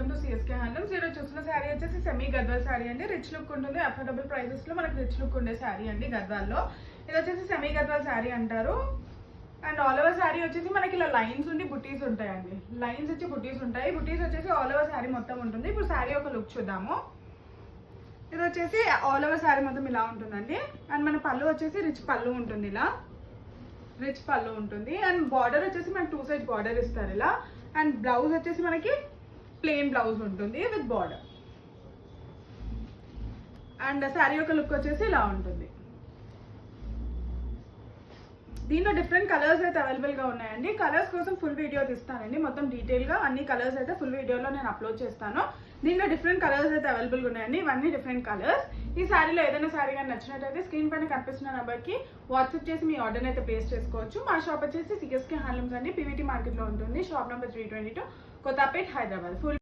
Welcome to CSK handlooms. ఈరోజు చూసిన శారీ వచ్చేసి సెమీ గద్వాల్ శారీ అండి. రిచ్ లుక్ ఉంటుంది, అఫోర్డబుల్ ప్రైసెస్ లో మనకి రిచ్ లుక్ ఉండే శారీ అండి గద్వాల్లో. ఇది వచ్చేసి సెమీ గద్వాల్ శారీ అంటారు. అండ్ ఆల్ ఓవర్ శారీ వచ్చేసి మనకి ఇలా లైన్స్ ఉండి బుటీస్ ఉంటాయండి. లైన్స్ వచ్చి బుటీస్ ఉంటాయి. బుటీస్ వచ్చేసి ఆల్ ఓవర్ శారీ మొత్తం ఉంటుంది. ఇప్పుడు శారీ ఒక లుక్ చూద్దాము. ఇది వచ్చేసి ఆల్ ఓవర్ శారీ మొత్తం ఇలా ఉంటుందండి. అండ్ మన పళ్ళు వచ్చేసి రిచ్ పళ్ళు ఉంటుంది, ఇలా రిచ్ పళ్ళు ఉంటుంది. అండ్ బార్డర్ వచ్చేసి మనకి 2 సైడ్ బార్డర్ ఇస్తారు ఇలా. అండ్ బ్లౌజ్ వచ్చేసి మనకి ప్లెయిన్ బ్లౌజ్ ఉంటుంది విత్ బార్డర్. అండ్ శారీ యొక్క లుక్ వచ్చేసి ఇలా ఉంటుంది. దీంట్లో డిఫరెంట్ కలర్స్ అయితే అవైలబుల్గా ఉన్నాయండి. కలర్స్ కోసం ఫుల్ వీడియో తీస్తానండి, మొత్తం డీటెయిల్గా అన్ని కలర్స్ అయితే ఫుల్ వీడియోలో నేను అప్లోడ్ చేస్తాను. దీంట్లో డిఫరెంట్ కలర్స్ అయితే అవైలబుల్గా ఉన్నాయండి. ఇవన్నీ డిఫరెంట్ కలర్స్. ఈ శారీలో ఏదైనా శారీ కానీ నచ్చినట్టయితే స్క్రీన్ పైన కనిపిస్తున్న నెంబర్కి వాట్సాప్ చేసి మీ ఆర్డర్ని అయితే ప్లేస్ చేసుకోవచ్చు. మా షాప్ వచ్చేసి సిఎస్కే హ్యాండ్లూమ్స్ అండి, పీవీటీ మార్కెట్లో ఉంటుంది. Shop number 322, Kothapet, Hyderabad. Full